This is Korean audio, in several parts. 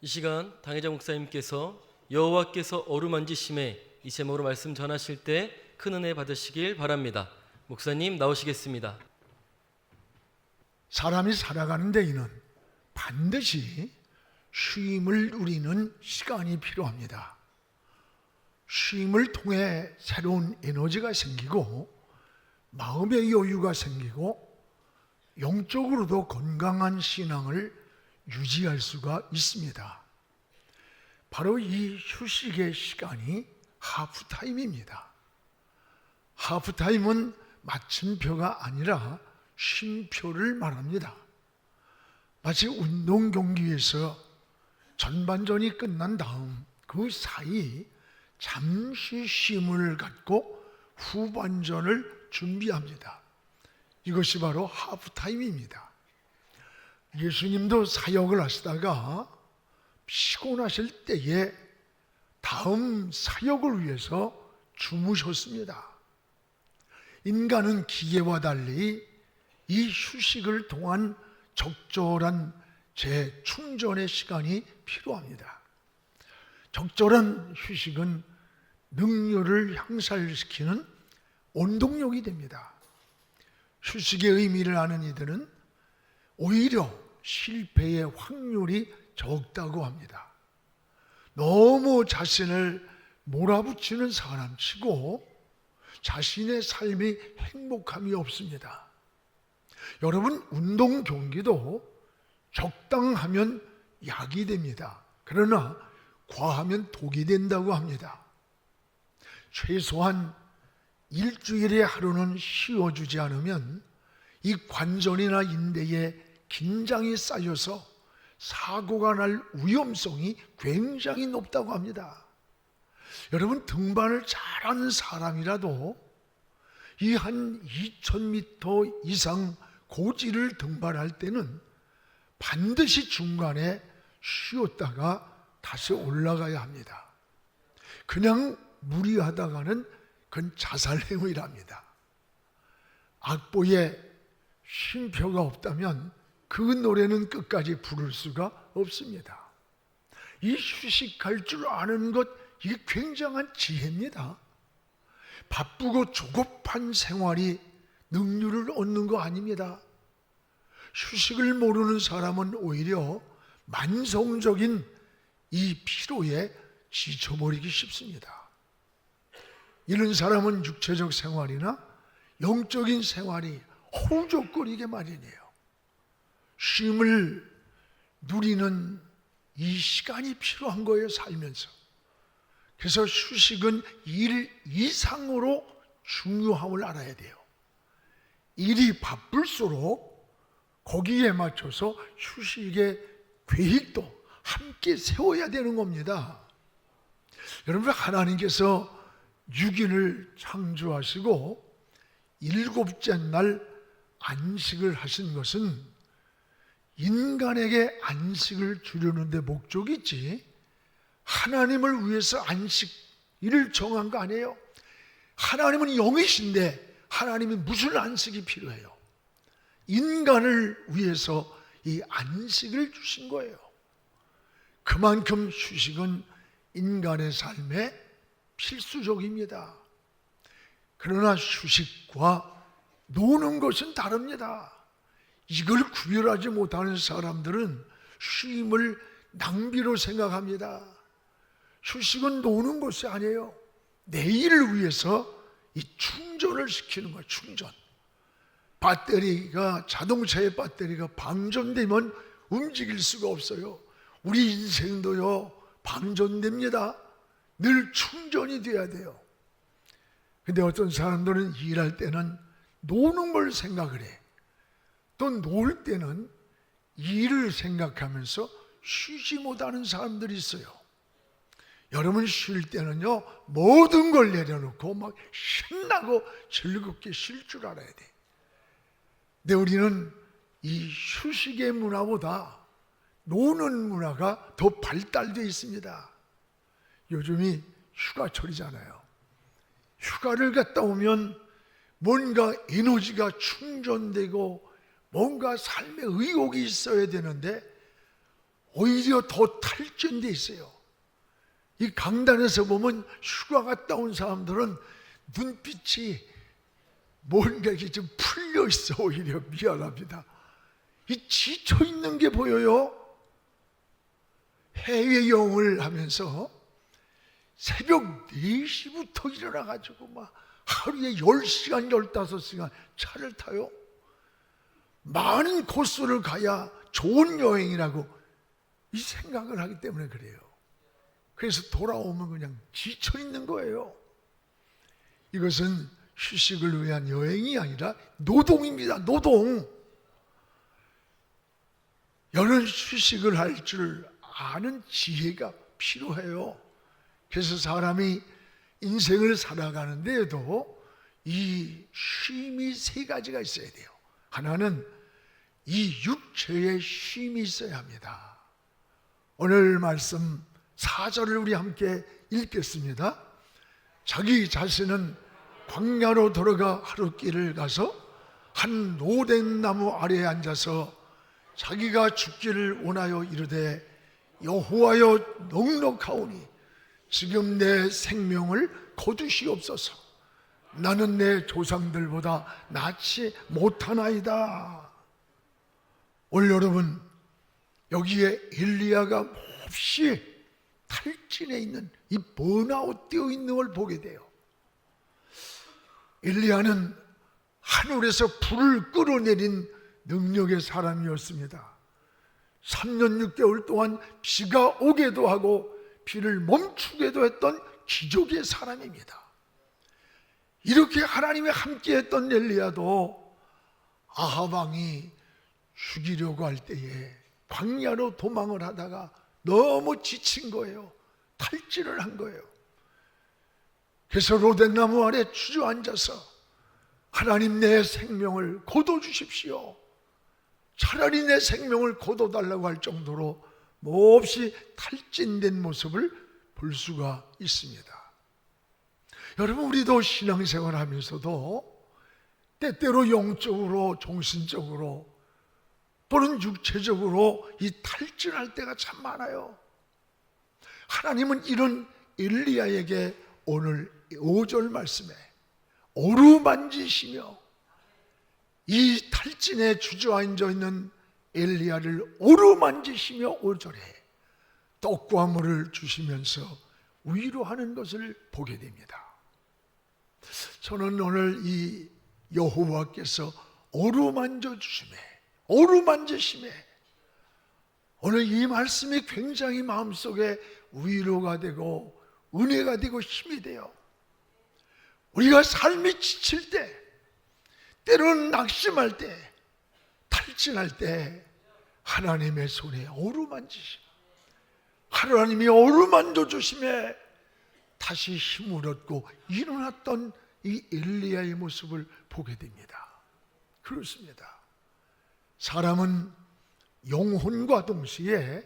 이 시간 당회장 목사님께서 여호와께서 어루만지심에 이 제목으로 말씀 전하실 때 큰 은혜 받으시길 바랍니다. 목사님 나오시겠습니다. 사람이 살아가는 데에는 반드시 쉼을 누리는 시간이 필요합니다. 쉼을 통해 새로운 에너지가 생기고 마음의 여유가 생기고 영적으로도 건강한 신앙을 유지할 수가 있습니다. 바로 이 휴식의 시간이 하프타임입니다. 하프타임은 마침표가 아니라 쉼표를 말합니다. 마치 운동 경기에서 전반전이 끝난 다음 그 사이 잠시 쉼을 갖고 후반전을 준비합니다. 이것이 바로 하프타임입니다. 예수님도 사역을 하시다가 피곤하실 때에 다음 사역을 위해서 주무셨습니다. 인간은 기계와 달리 이 휴식을 통한 적절한 재충전의 시간이 필요합니다. 적절한 휴식은 능률을 향상시키는 원동력이 됩니다. 휴식의 의미를 아는 이들은 오히려 실패의 확률이 적다고 합니다. 너무 자신을 몰아붙이는 사람치고 자신의 삶이 행복함이 없습니다. 여러분, 운동 경기도 적당하면 약이 됩니다. 그러나 과하면 독이 된다고 합니다. 최소한 일주일에 하루는 쉬어주지 않으면 이 관절이나 인대에 긴장이 쌓여서 사고가 날 위험성이 굉장히 높다고 합니다. 여러분, 등반을 잘하는 사람이라도 이 한 2000m 이상 고지를 등반할 때는 반드시 중간에 쉬었다가 다시 올라가야 합니다. 그냥 무리하다가는 그건 자살행위랍니다. 악보에 쉼표가 없다면 그 노래는 끝까지 부를 수가 없습니다. 이 휴식할 줄 아는 것, 이게 굉장한 지혜입니다. 바쁘고 조급한 생활이 능률을 얻는 거 아닙니다. 휴식을 모르는 사람은 오히려 만성적인 이 피로에 지쳐버리기 쉽습니다. 이런 사람은 육체적 생활이나 영적인 생활이 허우적거리게 마련이에요. 쉼을 누리는 이 시간이 필요한 거예요, 살면서. 그래서 휴식은 일 이상으로 중요함을 알아야 돼요. 일이 바쁠수록 거기에 맞춰서 휴식의 계획도 함께 세워야 되는 겁니다. 여러분, 하나님께서 6일을 창조하시고 7째 날 안식을 하신 것은 인간에게 안식을 주려는 데 목적이 있지, 하나님을 위해서 안식일을 정한 거 아니에요. 하나님은 영이신데 하나님이 무슨 안식이 필요해요? 인간을 위해서 이 안식을 주신 거예요. 그만큼 휴식은 인간의 삶에 필수적입니다. 그러나 휴식과 노는 것은 다릅니다. 이걸 구별하지 못하는 사람들은 쉼을 낭비로 생각합니다. 휴식은 노는 것이 아니에요. 내일을 위해서 이 충전을 시키는 거예요. 충전. 자동차의 배터리가 방전되면 움직일 수가 없어요. 우리 인생도요, 방전됩니다. 늘 충전이 돼야 돼요. 근데 어떤 사람들은 일할 때는 노는 걸 생각을 해. 또 놀 때는 일을 생각하면서 쉬지 못하는 사람들이 있어요. 여러분, 쉴 때는요, 모든 걸 내려놓고 막 신나고 즐겁게 쉴 줄 알아야 돼. 근데 우리는 이 휴식의 문화보다 노는 문화가 더 발달되어 있습니다. 요즘이 휴가철이잖아요. 휴가를 갔다 오면 뭔가 에너지가 충전되고 뭔가 삶의 의욕이 있어야 되는데 오히려 더 탈진돼 있어요. 이 강단에서 보면 휴가 갔다 온 사람들은 눈빛이 뭔가 이렇게 좀 풀려 있어. 오히려 미안합니다. 이 지쳐 있는 게 보여요. 해외 여행을 하면서 새벽 4시부터 일어나가지고 막 하루에 10시간, 15시간 차를 타요. 많은 코스를 가야 좋은 여행이라고 이 생각을 하기 때문에 그래요. 그래서 돌아오면 그냥 지쳐 있는 거예요. 이것은 휴식을 위한 여행이 아니라 노동입니다. 노동. 여러 휴식을 할 줄 아는 지혜가 필요해요. 그래서 사람이 인생을 살아가는 데에도 이 쉼이 3가지가 있어야 돼요. 하나는 이 육체의 쉼이 있어야 합니다. 오늘 말씀 4절을 우리 함께 읽겠습니다. 자기 자신은 광야로 들어가 하룻길을 가서 한 로된 나무 아래에 앉아서 자기가 죽기를 원하여 이르되 여호와여 넉넉하오니 지금 내 생명을 거두시옵소서. 나는 내 조상들보다 낫지 못하나이다. 오늘 여러분 여기에 엘리야가 몹시 탈진해 있는 이 번아웃 되어 있는 걸 보게 돼요. 엘리야는 하늘에서 불을 끌어내린 능력의 사람이었습니다. 3년 6개월 동안 비가 오게도 하고 비를 멈추게도 했던 기적의 사람입니다. 이렇게 하나님이 함께했던 엘리야도 아합 왕이 죽이려고 할 때에 광야로 도망을 하다가 너무 지친 거예요. 탈진을 한 거예요. 그래서 로덴나무 아래 주저앉아서 하나님 내 생명을 거둬주십시오. 차라리 내 생명을 거둬달라고 할 정도로 몹시 탈진된 모습을 볼 수가 있습니다. 여러분 우리도 신앙생활 하면서도 때때로 영적으로 정신적으로 또는 육체적으로 이 탈진할 때가 참 많아요. 하나님은 이런 엘리야에게 오늘 5절 말씀에 어루만지시며 이 탈진에 주저앉아 있는 엘리야를 어루만지시며 5절에 떡과 물을 주시면서 위로하는 것을 보게 됩니다. 저는 오늘 이 여호와께서 어루만져 주심에 어루만지심에 오늘 이 말씀이 굉장히 마음속에 위로가 되고 은혜가 되고 힘이 돼요. 우리가 삶이 지칠 때 때로는 낙심할 때 탈진할 때 하나님의 손에 어루만지심 하나님이 어루만져 주심에 다시 힘을 얻고 일어났던 이 엘리야의 모습을 보게 됩니다. 그렇습니다. 사람은 영혼과 동시에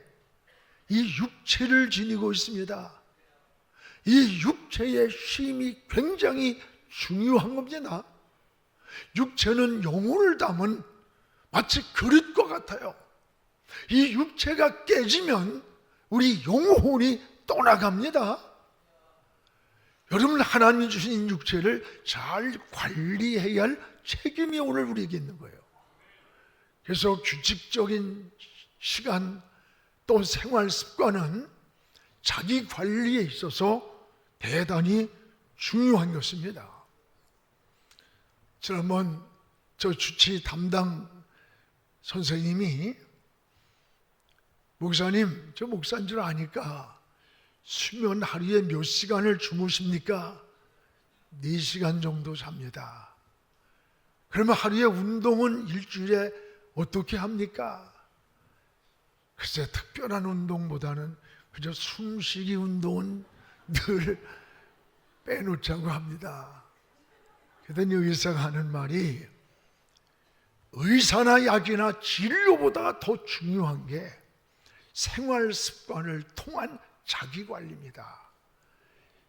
이 육체를 지니고 있습니다. 이 육체의 쉼이 굉장히 중요한 겁니다. 육체는 영혼을 담은 마치 그릇과 같아요. 이 육체가 깨지면 우리 영혼이 떠나갑니다. 여러분 하나님이 주신 육체를 잘 관리해야 할 책임이 오늘 우리에게 있는 거예요. 그래서 규칙적인 시간 또 생활 습관은 자기 관리에 있어서 대단히 중요한 것입니다. 지난번 저 주치 담당 선생님이 목사님 저 목사인 줄 아니까 수면 하루에 몇 시간을 주무십니까? 4시간 정도 잡니다. 그러면 하루에 운동은 일주일에 어떻게 합니까? 글쎄 특별한 운동보다는 그저 숨쉬기 운동은 늘 빼놓자고 합니다. 그랬더니 의사가 하는 말이 의사나 약이나 진료보다 더 중요한 게 생활 습관을 통한 자기 관리입니다.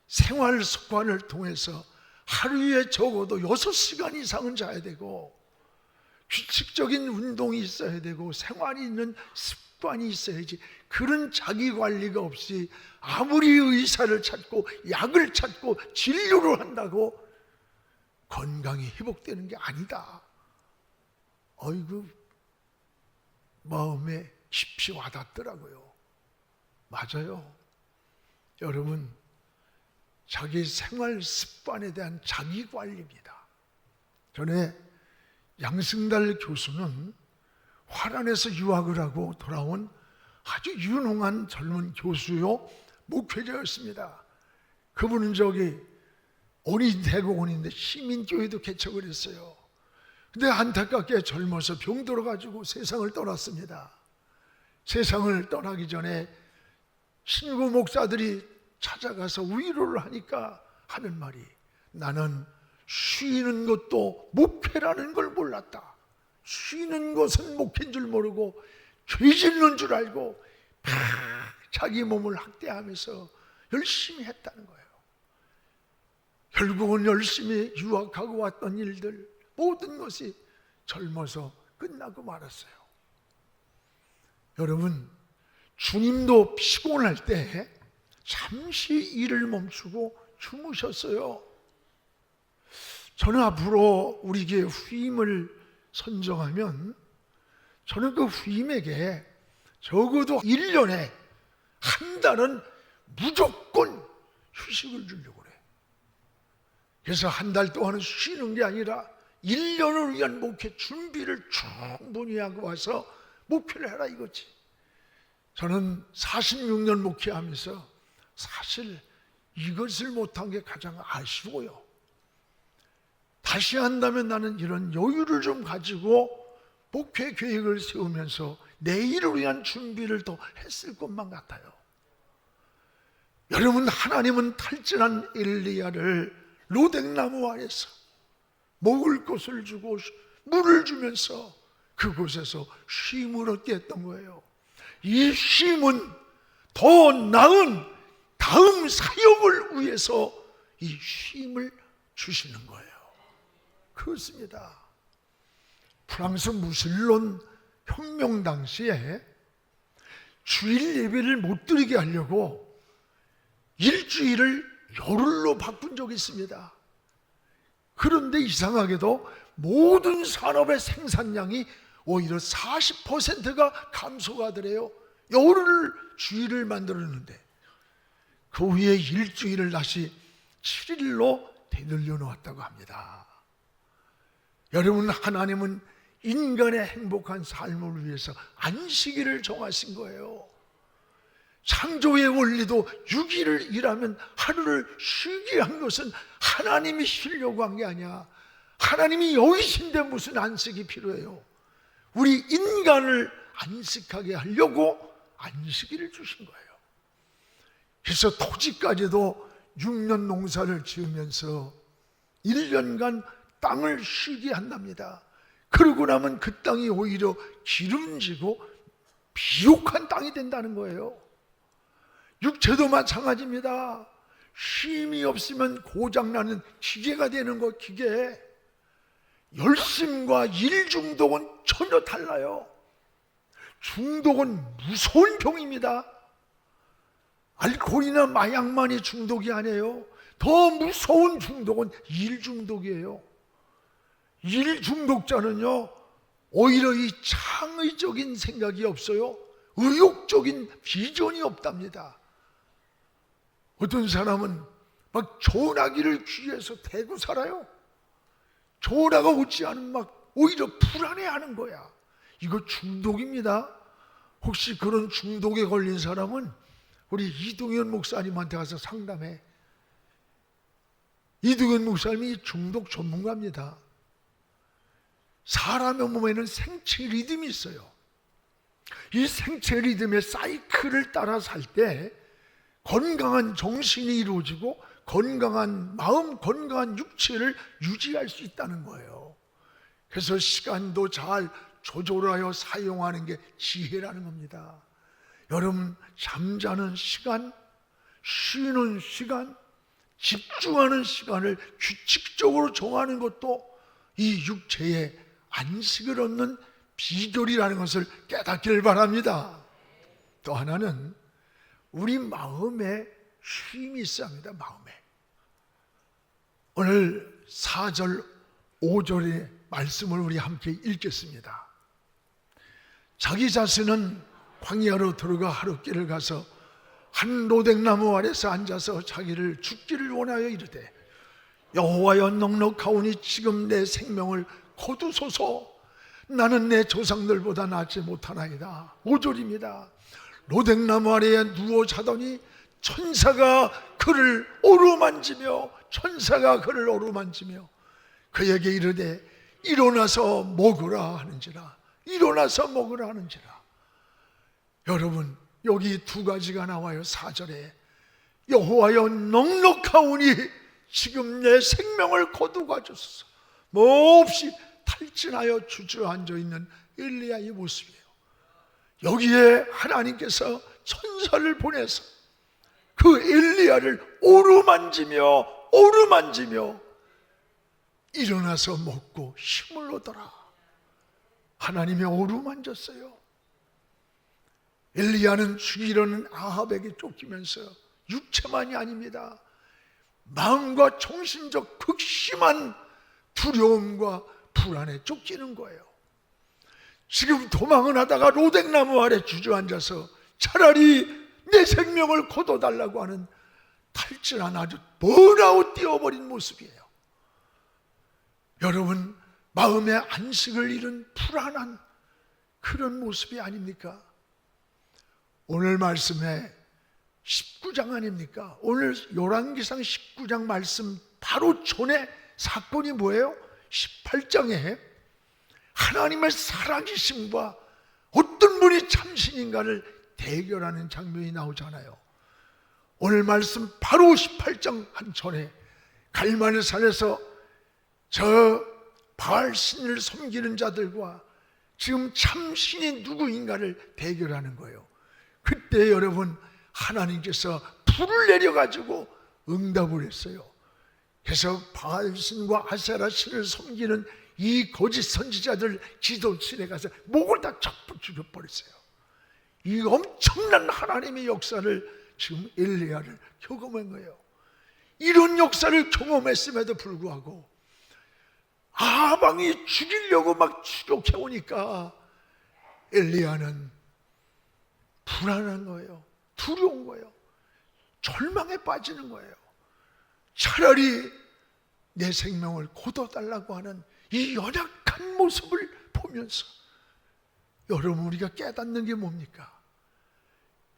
생활 습관을 통해서 하루에 적어도 6시간 이상은 자야 되고 규칙적인 운동이 있어야 되고 생활이 있는 습관이 있어야지. 그런 자기 관리가 없이 아무리 의사를 찾고 약을 찾고 진료를 한다고 건강이 회복되는 게 아니다. 어이구, 마음에 깊이 와닿더라고요. 맞아요. 여러분, 자기 생활 습관에 대한 자기 관리입니다. 전에 양승달 교수는 화란에서 유학을 하고 돌아온 아주 유능한 젊은 교수요, 목회자였습니다. 그분은 대공원인데 시민교회도 개척을 했어요. 근데 안타깝게 젊어서 병 들어가지고 세상을 떠났습니다. 세상을 떠나기 전에 친구 목사들이 찾아가서 위로를 하니까 하는 말이, 나는 쉬는 것도 목회라는 걸 몰랐다. 쉬는 것은 목회인 줄 모르고 죄 짓는 줄 알고 자기 몸을 학대하면서 열심히 했다는 거예요. 결국은 열심히 유학하고 왔던 일들, 모든 것이 젊어서 끝나고 말았어요. 여러분, 주님도 피곤할 때 잠시 일을 멈추고 주무셨어요. 저는 앞으로 우리 교회 후임을 선정하면 저는 그 후임에게 적어도 1년에 한 달은 무조건 휴식을 주려고 그래. 그래서 한 달 동안은 쉬는 게 아니라 1년을 위한 목회 준비를 충분히 하고 와서 목회를 해라 이거지. 저는 46년 목회하면서 사실 이것을 못한 게 가장 아쉬워요. 다시 한다면 나는 이런 여유를 좀 가지고 목회 계획을 세우면서 내일을 위한 준비를 더 했을 것만 같아요. 여러분, 하나님은 탈진한 엘리야를 로댕나무 아래서 먹을 것을 주고 물을 주면서 그곳에서 쉼을 얻게 했던 거예요. 이 쉼은 더 나은 다음 사역을 위해서 이 쉼을 주시는 거예요. 그렇습니다. 프랑스 무슬론 혁명 당시에 주일 예배를 못 드리게 하려고 일주일을 열흘로 바꾼 적이 있습니다. 그런데 이상하게도 모든 산업의 생산량이 오히려 40%가 감소가 하더래요. 열흘 주일을 만들었는데 그 후에 일주일을 다시 7일로 되돌려 놓았다고 합니다. 여러분, 하나님은 인간의 행복한 삶을 위해서 안식일을 정하신 거예요. 창조의 원리도 6일을 일하면 하루를 쉬게 한 것은 하나님이 쉬려고 한 게 아니야. 하나님이 여기신데 무슨 안식이 필요해요. 우리 인간을 안식하게 하려고 안식일을 주신 거예요. 그래서 토지까지도 6년 농사를 지으면서 1년간 땅을 쉬게 한답니다. 그러고 나면 그 땅이 오히려 기름지고 비옥한 땅이 된다는 거예요. 육체도 마찬가지입니다. 쉼이 없으면 고장나는 기계가 되는 거, 기계. 열심과 일 중독은 전혀 달라요. 중독은 무서운 병입니다. 알코올이나 마약만이 중독이 아니에요. 더 무서운 중독은 일 중독이에요. 일 중독자는요, 오히려 이 창의적인 생각이 없어요. 의욕적인 비전이 없답니다. 어떤 사람은 막 전화기를 귀에서 대고 살아요. 전화가 오지 않으면 막 오히려 불안해하는 거야. 이거 중독입니다. 혹시 그런 중독에 걸린 사람은 우리 이동현 목사님한테 가서 상담해. 이동현 목사님이 중독 전문가입니다. 사람의 몸에는 생체 리듬이 있어요. 이 생체 리듬의 사이클을 따라 살 때 건강한 정신이 이루어지고 건강한 마음, 건강한 육체를 유지할 수 있다는 거예요. 그래서 시간도 잘 조절하여 사용하는 게 지혜라는 겁니다. 여러분, 잠자는 시간, 쉬는 시간, 집중하는 시간을 규칙적으로 정하는 것도 이 육체의 안식을 얻는 비결이라는 것을 깨닫기를 바랍니다. 또 하나는 우리 마음에 힘이 있어야 합니다. 마음에. 오늘 4절 5절의 말씀을 우리 함께 읽겠습니다. 자기 자신은 광야로 들어가 하룻길을 가서 한 로댕나무 아래서 앉아서 자기를 죽기를 원하여 이르되 여호와여 넉넉하오니 지금 내 생명을 거두소서. 나는 내 조상들보다 낫지 못하나이다. 5절입니다. 로댕나무 아래에 누워 자더니 천사가 그를 어루만지며 그에게 이르되 일어나서 먹으라 하는지라. 일어나서 먹으라 하는지라. 여러분, 여기 두 가지가 나와요. 4절에 여호와여 넉넉하오니 지금 내 생명을 거두가 주소서. 몹시 탈진하여 주저앉아 있는 엘리야의 모습이에요. 여기에 하나님께서 천사를 보내서 그 엘리야를 어루만지며 일어나서 먹고 힘을 얻어라. 하나님이 어루만졌어요. 엘리야는 죽이려는 아합에게 쫓기면서 육체만이 아닙니다. 마음과 정신적 극심한 두려움과 불안에 쫓기는 거예요. 지금 도망을 하다가 로댕나무 아래 주저앉아서 차라리 내 생명을 거둬달라고 하는 탈진한 아주 번아웃 뛰어버린 모습이에요. 여러분, 마음의 안식을 잃은 불안한 그런 모습이 아닙니까? 오늘 말씀에 19장 아닙니까? 오늘 열왕기상 19장 말씀 바로 전에 사건이 뭐예요? 18장에 하나님의 살아계심과 어떤 분이 참신인가를 대결하는 장면이 나오잖아요. 오늘 말씀 바로 18장 한 전에 갈멜 산에서 저 바알 신을 섬기는 자들과 지금 참신이 누구인가를 대결하는 거예요. 그때 여러분, 하나님께서 불을 내려가지고 응답을 했어요. 그래서 바알 신과 아세라 신을 섬기는 이 거짓 선지자들 지도층에 가서 목을 다 척 죽여버렸어요. 이 엄청난 하나님의 역사를 지금 엘리야를 경험한 거예요. 이런 역사를 경험했음에도 불구하고 아방이 죽이려고 막 추격해 오니까 엘리야는 불안한 거예요. 두려운 거예요. 절망에 빠지는 거예요. 차라리 내 생명을 거둬달라고 하는 이 연약한 모습을 보면서 여러분, 우리가 깨닫는 게 뭡니까?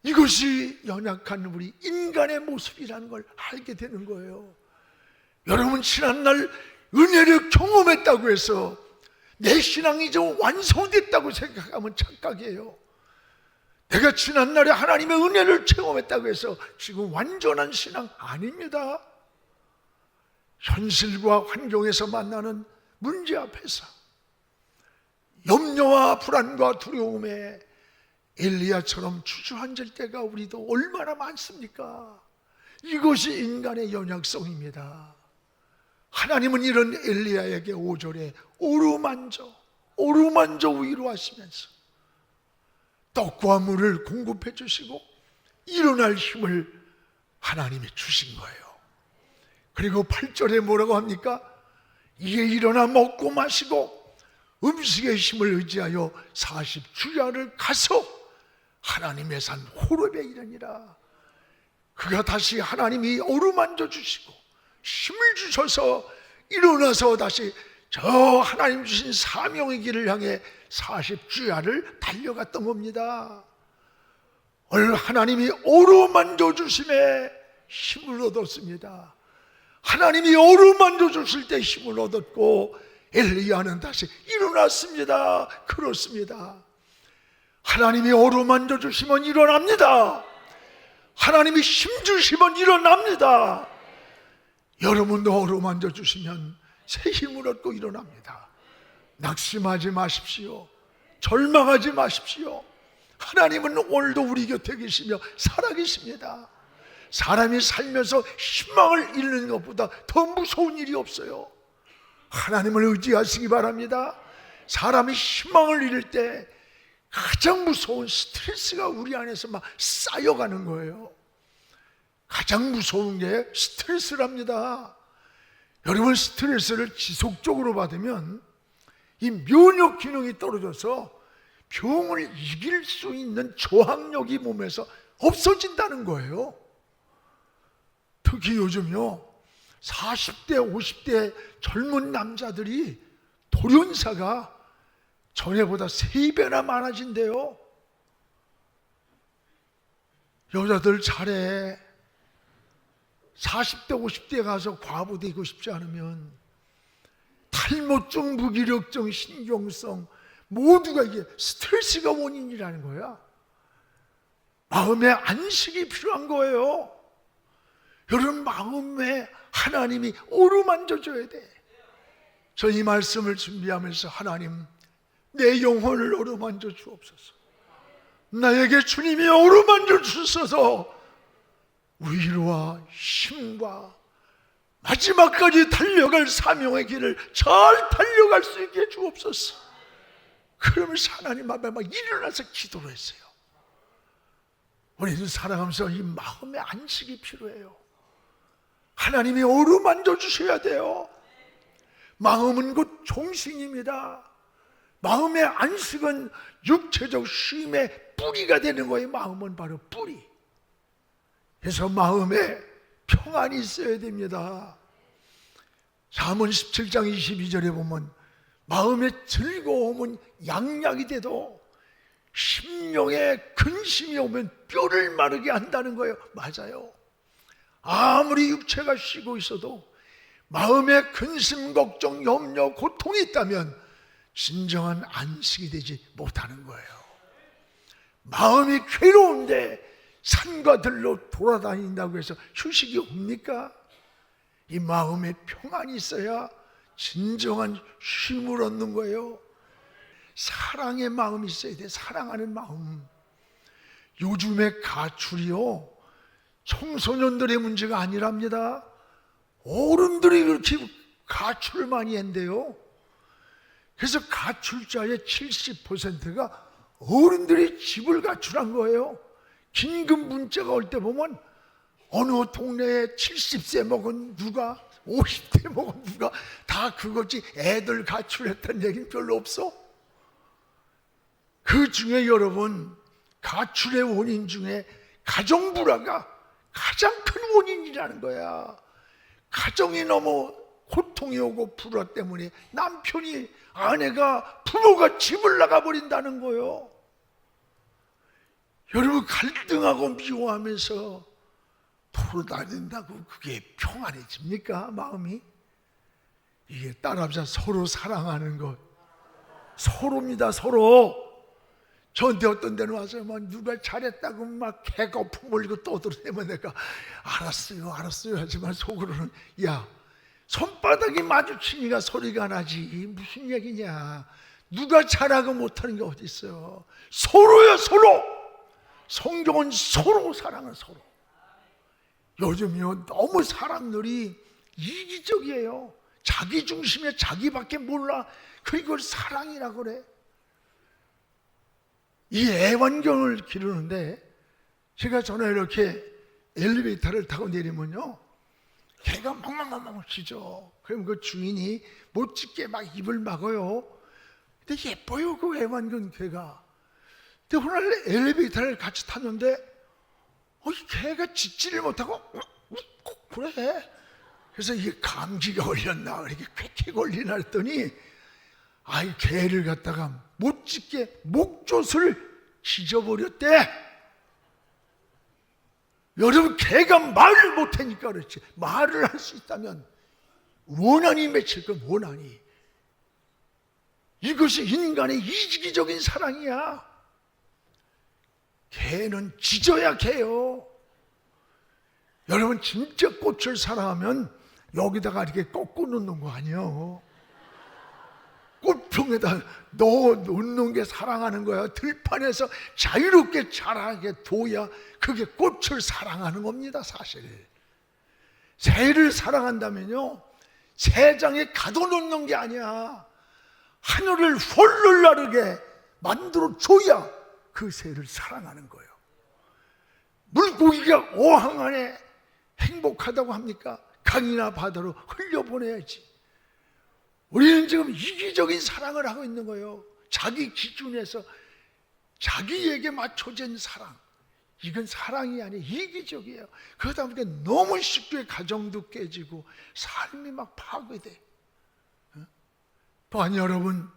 이것이 연약한 우리 인간의 모습이라는 걸 알게 되는 거예요. 여러분, 지난날 은혜를 경험했다고 해서 내 신앙이 좀 완성됐다고 생각하면 착각이에요. 내가 지난날에 하나님의 은혜를 체험했다고 해서 지금 완전한 신앙 아닙니다. 현실과 환경에서 만나는 문제 앞에서 염려와 불안과 두려움에 엘리야처럼 주저앉을 때가 우리도 얼마나 많습니까? 이것이 인간의 연약성입니다. 하나님은 이런 엘리야에게 5절에 오르만져 위로하시면서 떡과 물을 공급해 주시고 일어날 힘을 하나님이 주신 거예요. 그리고 8절에 뭐라고 합니까? 이에 일어나 먹고 마시고 음식의 힘을 의지하여 40주야를 가서 하나님의 산 호렙에 이르니라. 그가 다시 하나님이 어루만져 주시고 힘을 주셔서 일어나서 다시 저 하나님 주신 사명의 길을 향해 40주야를 달려갔던 겁니다. 오늘 하나님이 어루만져 주심에 힘을 얻었습니다. 하나님이 어루만져 주실 때 힘을 얻었고 엘리야는 다시 일어났습니다. 그렇습니다. 하나님이 어루만져 주시면 일어납니다. 하나님이 힘 주시면 일어납니다. 여러분도 어루만져 주시면 새 힘을 얻고 일어납니다. 낙심하지 마십시오. 절망하지 마십시오. 하나님은 오늘도 우리 곁에 계시며 살아계십니다. 사람이 살면서 희망을 잃는 것보다 더 무서운 일이 없어요. 하나님을 의지하시기 바랍니다. 사람이 희망을 잃을 때 가장 무서운 스트레스가 우리 안에서 막 쌓여가는 거예요. 가장 무서운 게 스트레스랍니다. 여러분, 스트레스를 지속적으로 받으면 이 면역 기능이 떨어져서 병을 이길 수 있는 저항력이 몸에서 없어진다는 거예요. 특히 요즘요 40대 50대 젊은 남자들이 돌연사가 전에보다 3배나 많아진대요. 여자들 잘해. 40대 50대 가서 과부 되고 싶지 않으면 탈모증, 무기력증, 신경성 모두가 이게 스트레스가 원인이라는 거야. 마음의 안식이 필요한 거예요. 여러분, 마음에 하나님이 어루만져줘야 돼. 저 이 말씀을 준비하면서 하나님, 내 영혼을 어루만져 주옵소서. 나에게 주님이 어루만져 주셔서 위로와 힘과 마지막까지 달려갈 사명의 길을 잘 달려갈 수 있게 주옵소서. 그러면서 하나님 앞에 막 일어나서 기도를 했어요. 우리는 살아가면서 이 마음의 안식이 필요해요. 하나님이 어루만져 주셔야 돼요. 마음은 곧 정신입니다. 마음의 안식은 육체적 쉼의 뿌리가 되는 거예요. 마음은 바로 뿌리. 그래서 마음에 평안이 있어야 됩니다. 잠언 17장 22절에 보면 마음의 즐거움은 양약이 돼도 심령에 근심이 오면 뼈를 마르게 한다는 거예요. 맞아요. 아무리 육체가 쉬고 있어도 마음에 근심, 걱정, 염려, 고통이 있다면 진정한 안식이 되지 못하는 거예요. 마음이 괴로운데 산과 들로 돌아다닌다고 해서 휴식이 옵니까? 이 마음에 평안이 있어야 진정한 쉼을 얻는 거예요. 사랑의 마음이 있어야 돼. 사랑하는 마음. 요즘의 가출이요 청소년들의 문제가 아니랍니다. 어른들이 그렇게 가출을 많이 한대요. 그래서 가출자의 70%가 어른들이 집을 가출한 거예요. 긴급 문자가 올 때 보면 어느 동네에 70세 먹은 누가 50대 먹은 누가 다 그거지 애들 가출했다는 얘기는 별로 없어. 그 중에 여러분 가출의 원인 중에 가정불화가 가장 큰 원인이라는 거야. 가정이 너무 고통이 오고 불화 때문에 남편이 아내가 부모가 집을 나가버린다는 거예요. 여러분 갈등하고 미워하면서 돌아다닌다고 그게 평안해집니까? 마음이? 이게 따라합시다. 서로 사랑하는 것. 서로입니다. 서로. 저한테 어떤 데는 와서 막 누가 잘했다고 막 개거품 물고 떠들어대면 내가 알았어요 하지만 속으로는 야 손바닥이 마주치니까 소리가 나지 무슨 얘기냐. 누가 잘하고 못하는 게 어디 있어요. 서로요 서로. 성경은 서로 사랑은 서로. 요즘요 너무 사람들이 이기적이에요. 자기 중심에 자기밖에 몰라. 그걸 사랑이라고 그래. 이 애완견을 기르는데 제가 전에 이렇게 엘리베이터를 타고 내리면요 개가 멍멍멍멍 짖어. 그럼 그 주인이 못 짖게 막 입을 막아요. 근데 예뻐요 그 애완견 개가. 근데 오늘 엘리베이터를 같이 탔는데 이 개가 짖지를 못하고 그래. 그래서 이게 감기가 걸렸나 이렇게 쾌쾌 걸리나 했더니 아이 개를 갖다가 못 짖게 목젖을 찢어버렸대. 여러분 개가 말을 못하니까 그렇지. 말을 할 수 있다면 원한이 맺힐 건 원한이. 이것이 인간의 이기적인 사랑이야. 개는 짖어야 개요. 여러분 진짜 꽃을 사랑하면 여기다가 이렇게 꺾고 놓는 거 아니에요. 꽃병에다 넣어 놓는 게 사랑하는 거야. 들판에서 자유롭게 자라게 둬야 그게 꽃을 사랑하는 겁니다. 사실 새를 사랑한다면요 새장에 가둬놓는 게 아니야. 하늘을 홀로 나르게 만들어줘야 그 새를 사랑하는 거예요. 물고기가 어항 안에 행복하다고 합니까? 강이나 바다로 흘려보내야지. 우리는 지금 이기적인 사랑을 하고 있는 거예요. 자기 기준에서 자기에게 맞춰진 사랑. 이건 사랑이 아니에요. 이기적이에요. 그러다 보니까 너무 쉽게 가정도 깨지고 삶이 막 파괴돼. 또한 여러분,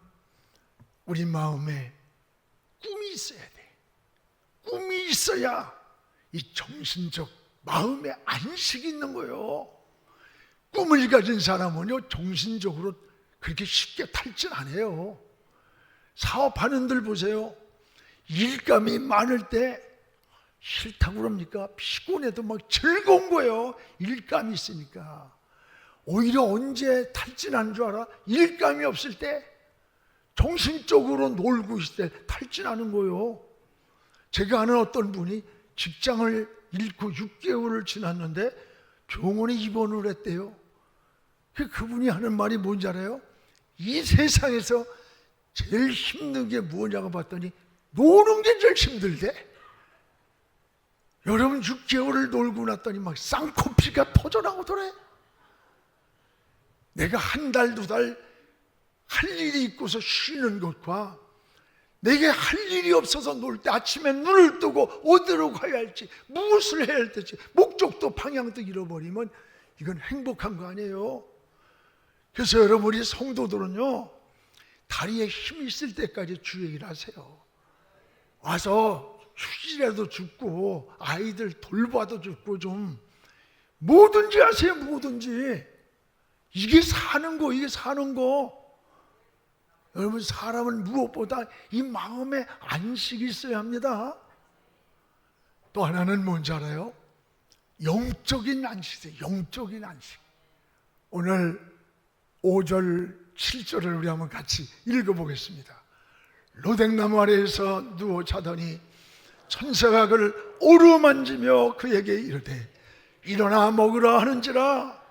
우리 마음에 꿈이 있어야 돼. 꿈이 있어야 이 정신적 마음의 안식이 있는 거예요. 꿈을 가진 사람은요, 정신적으로 그렇게 쉽게 탈진 안 해요. 사업하는 들 보세요. 일감이 많을 때 싫다고 그럽니까? 피곤해도 막 즐거운 거예요. 일감이 있으니까. 오히려 언제 탈진하는 줄 알아? 일감이 없을 때, 정신적으로 놀고 있을 때 탈진하는 거예요. 제가 아는 어떤 분이 직장을 잃고 6개월을 지났는데 병원에 입원을 했대요. 그분이 하는 말이 뭔지 알아요? 이 세상에서 제일 힘든 게 뭐냐고 봤더니 노는 게 제일 힘들대. 여러분, 6개월을 놀고 났더니 막 쌍코피가 터져나오더래. 내가 한 달, 두 달 할 일이 있고서 쉬는 것과 내게 할 일이 없어서 놀 때 아침에 눈을 뜨고 어디로 가야 할지, 무엇을 해야 할지 목적도 방향도 잃어버리면 이건 행복한 거 아니에요. 그래서 여러분, 우리 성도들은요, 다리에 힘이 있을 때까지 주 얘기를 하세요. 와서 휴지라도 줍고 아이들 돌봐도 줍고 좀 뭐든지 하세요. 뭐든지. 이게 사는 거, 이게 사는 거. 여러분, 사람은 무엇보다 이 마음에 안식이 있어야 합니다. 또 하나는 뭔지 알아요? 영적인 안식이에요. 영적인 안식. 오늘 5절, 7절을 우리 한번 같이 읽어보겠습니다. 로댕나무 아래에서 누워 자더니 천사가 그를 오르만지며 그에게 이르되 일어나 먹으라 하는지라.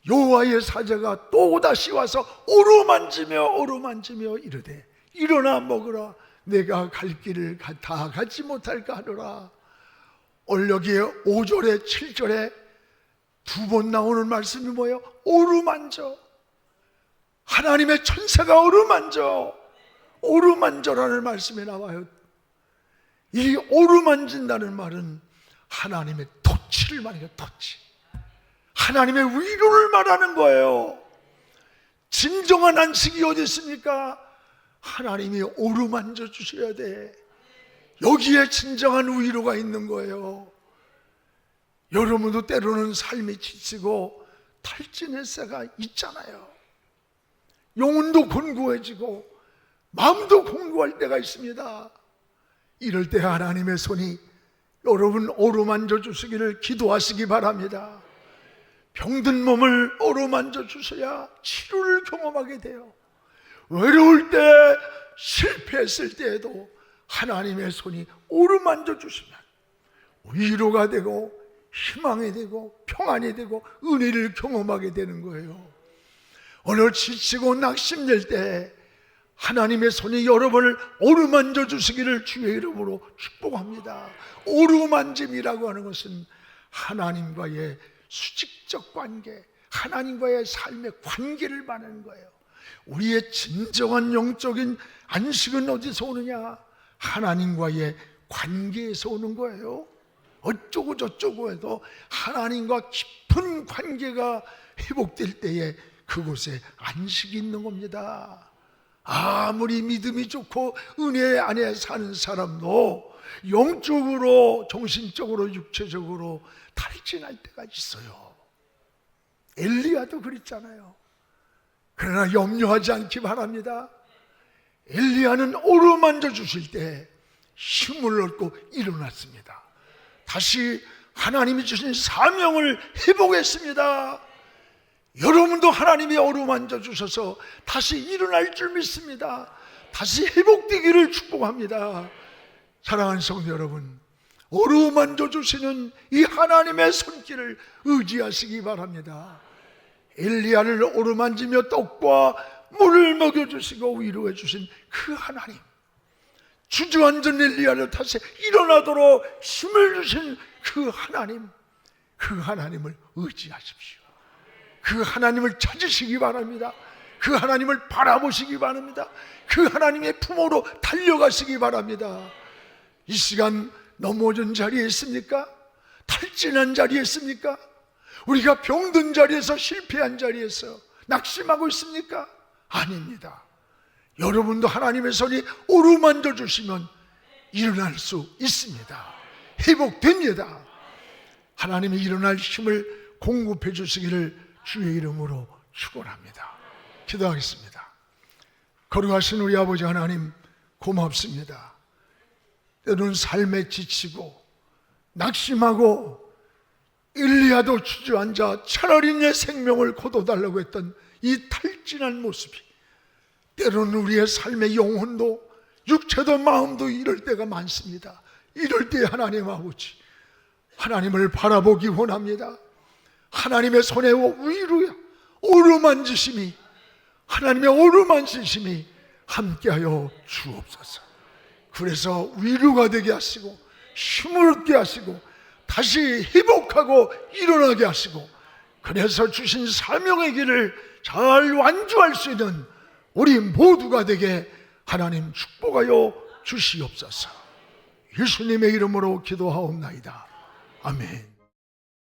여호와의 사자가 또다시 와서 오르만지며 이르되 일어나 먹으라. 내가 갈 길을 다 가지 못할까 하노라. 오늘 여기에 5절에 7절에 두 번 나오는 말씀이 뭐예요? 오르만져. 하나님의 천사가 오르만져라는 말씀이 나와요. 이 오르만진다는 말은 하나님의 터치를 말해요. 터치. 하나님의 위로를 말하는 거예요. 진정한 안식이 어디 있습니까? 하나님이 오르만져 주셔야 돼. 여기에 진정한 위로가 있는 거예요. 여러분도 때로는 삶이 지치고 탈진할 때가 있잖아요. 영혼도 곤고해지고 마음도 곤고할 때가 있습니다. 이럴 때 하나님의 손이 여러분 오르만져 주시기를 기도하시기 바랍니다. 병든 몸을 어루만져 주셔야 치료를 경험하게 돼요. 외로울 때, 실패했을 때에도 하나님의 손이 어루만져 주시면 위로가 되고 희망이 되고 평안이 되고 은혜를 경험하게 되는 거예요. 오늘 지치고 낙심될 때 하나님의 손이 여러분을 어루만져 주시기를 주의 이름으로 축복합니다. 어루만짐이라고 하는 것은 하나님과의 수직적 관계, 하나님과의 삶의 관계를 말하는 거예요. 우리의 진정한 영적인 안식은 어디서 오느냐? 하나님과의 관계에서 오는 거예요. 어쩌고 저쩌고 해도 하나님과 깊은 관계가 회복될 때에 그곳에 안식이 있는 겁니다. 아무리 믿음이 좋고 은혜 안에 사는 사람도 영적으로, 정신적으로, 육체적으로 탈진할 때가 있어요. 엘리야도 그랬잖아요. 그러나 염려하지 않기 바랍니다. 엘리야는 어루만져 주실 때 힘을 얻고 일어났습니다. 다시 하나님이 주신 사명을 회복했습니다. 여러분도 하나님이 어루만져 주셔서 다시 일어날 줄 믿습니다. 다시 회복되기를 축복합니다. 사랑하는 성도 여러분, 어루만져 주시는 이 하나님의 손길을 의지하시기 바랍니다. 엘리야를 어루만지며 떡과 물을 먹여주시고 위로해 주신 그 하나님, 주저앉은 엘리야를 탓에 일어나도록 힘을 주신 그 하나님을 의지하십시오. 그 하나님을 찾으시기 바랍니다. 그 하나님을 바라보시기 바랍니다. 그 하나님의 품으로 달려가시기 바랍니다. 이 시간 넘어진 자리에 있습니까? 탈진한 자리에 있습니까? 우리가 병든 자리에서, 실패한 자리에서 낙심하고 있습니까? 아닙니다. 여러분도 하나님의 손이 오르만져 주시면 일어날 수 있습니다. 회복됩니다. 하나님이 일어날 힘을 공급해 주시기를 주의 이름으로 축원합니다. 기도하겠습니다. 거룩하신 우리 아버지 하나님, 고맙습니다. 때로는 삶에 지치고 낙심하고 엘리야도 주저앉아 차라리 내 생명을 거둬달라고 했던 이 탈진한 모습이 때로는 우리의 삶의 영혼도 육체도 마음도 이럴 때가 많습니다. 이럴 때 하나님 아버지, 하나님을 바라보기 원합니다. 하나님의 손에 위로야 오르만지심이, 하나님의 오르만지심이 함께하여 주옵소서. 그래서 위로가 되게 하시고 힘을 얻게 하시고 다시 회복하고 일어나게 하시고, 그래서 주신 사명의 길을 잘 완주할 수 있는 우리 모두가 되게 하나님 축복하여 주시옵소서. 예수님의 이름으로 기도하옵나이다. 아멘.